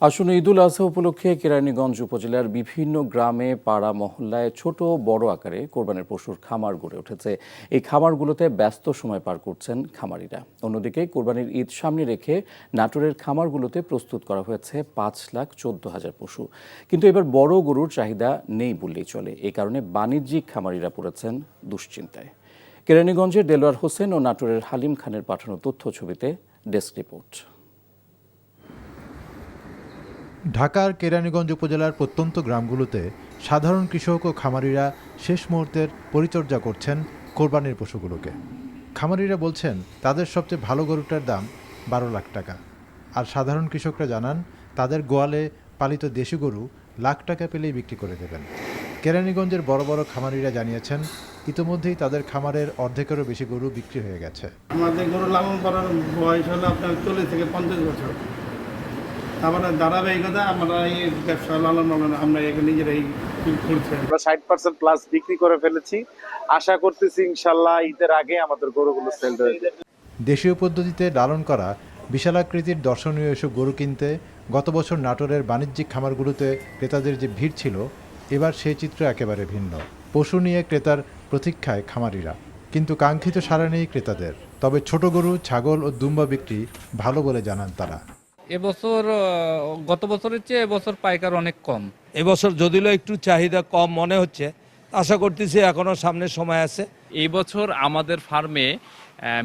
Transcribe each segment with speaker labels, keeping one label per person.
Speaker 1: আসন্ন ঈদুল আজহা উপলক্ষে কেরানীগঞ্জ উপজেলার বিভিন্ন গ্রামে পাড়া মহল্লায় ছোট বড় আকারে কোরবানির পশুর খামার গড়ে উঠেছে। এই খামারগুলোতে ব্যস্ত সময় পার করছেন খামারিরা। অন্যদিকে কোরবানির ঈদ সামনে রেখে নাটোরের খামারগুলোতে প্রস্তুত করা হয়েছে 5,14,000 পশু। কিন্তু এবার বড় গরুর চাহিদা নেই বললেই চলে। এই কারণে বাণিজ্যিক খামারিরা পড়েছেন দুশ্চিন্তায়। কেরানীগঞ্জের দেলোয়ার হোসেন ও নাটোরের হালিম খানের পাঠানো তথ্য ছবিতে ডেস্ক রিপোর্ট।
Speaker 2: ঢাকার কেরানীগঞ্জ উপজেলার প্রত্যন্ত গ্রামগুলোতে সাধারণ কৃষক ও খামারিরা শেষ মুহূর্তের পরিচর্যা করছেন কোরবানির পশুগুলোকে। খামারিরা বলছেন তাদের সবচেয়ে ভালো গরুটার দাম 12 লাখ টাকা। আর সাধারণ কৃষকরা জানান তাদের গোয়ালে পালিত দেশি গরু লাখ টাকা পেলেই বিক্রি করে দেবেন। কেরানীগঞ্জের বড় বড় খামারিরা জানিয়েছেন ইতিমধ্যেই তাদের খামারের অর্ধেকেরও বেশি গরু বিক্রি হয়ে গেছে।
Speaker 3: আমাদের গরু লালন করার বয়স হলো আপনার 40 থেকে 50 বছর। তারপরে ধারাবাহিকতা আমরা এই ব্যবসা লালন পালন আমরা এখানে নিজেরাই করছি।
Speaker 4: আমরা 60% প্লাস বিক্রি করে ফেলেছি। আশা করতেছি ইনশাল্লাহ ঈদের আগে আমাদের গরুগুলো সেল হয়ে যাবে।
Speaker 2: দেশীয় পদ্ধতিতে লালন করা বিশালাকৃতির দর্শনীয় এসব গরু কিনতে গত বছর নাটোরের বাণিজ্যিক খামারগুলোতে ক্রেতাদের যে ভিড় ছিল, এবার সেই চিত্র একেবারে ভিন্ন। পশু নিয়ে ক্রেতার প্রতীক্ষায় খামারিরা, কিন্তু কাঙ্ক্ষিত সাড়া নেই ক্রেতাদের। তবে ছোট গরু, ছাগল ও দুম্বা বিক্রি ভালো বলে জানান তারা।
Speaker 5: এবছর গত বছরের চেয়ে এবছর পাইকার অনেক কম।
Speaker 6: এবছর যদিও একটু চাহিদা কম মনে হচ্ছে, আশা করতেছি এখনো সামনের সময় আছে।
Speaker 7: এই বছর আমাদের ফার্মে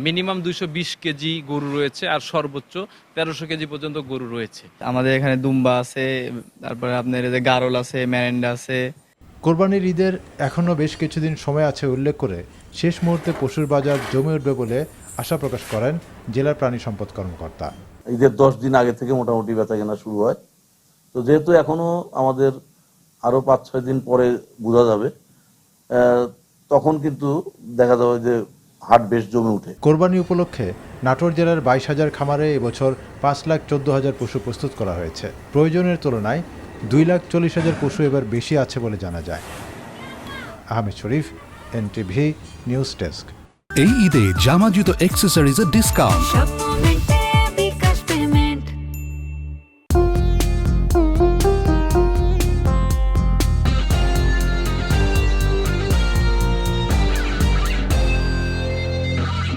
Speaker 7: মিনিমাম 220 কেজি গরু রয়েছে আর সর্বোচ্চ 1300 কেজি পর্যন্ত গরু রয়েছে।
Speaker 8: আমাদের এখানে দুম্বা আছে, তারপরে আপনার এই যে গারল আছে, ম্যারেন্ডা আছে।
Speaker 2: কোরবানির ঈদের এখনও বেশ কিছুদিন সময় আছে উল্লেখ করে শেষ মুহূর্তে পশুর বাজার জমে উঠবে বলে আশা প্রকাশ করেন জেলা প্রাণী সম্পদ কর্মকর্তা।
Speaker 9: ঈদের 10 দিন আগে থেকে মোটামুটি বেচা কেনা শুরু হয়। তো যেহেতু এখনো আমাদের আরো 5-6 দিন পরে বোঝা যাবে, তখন কিন্তু দেখা যাবে যে হাট বেশ জমে উঠে।
Speaker 2: কোরবানি উপলক্ষে নাটোর জেলার 22,000 খামারে এবছর 5,14,000 পশু প্রস্তুত করা হয়েছে। প্রয়োজনের তুলনায় 2,40,000 পশু এবার বেশি আছে বলে জানা যায়। আহমেদ শরীফ, NTV নিউজ ডেস্ক।
Speaker 10: এই ঈদে জামা জুতো অ্যাক্সেসরিজের ডিসকাউন্ট।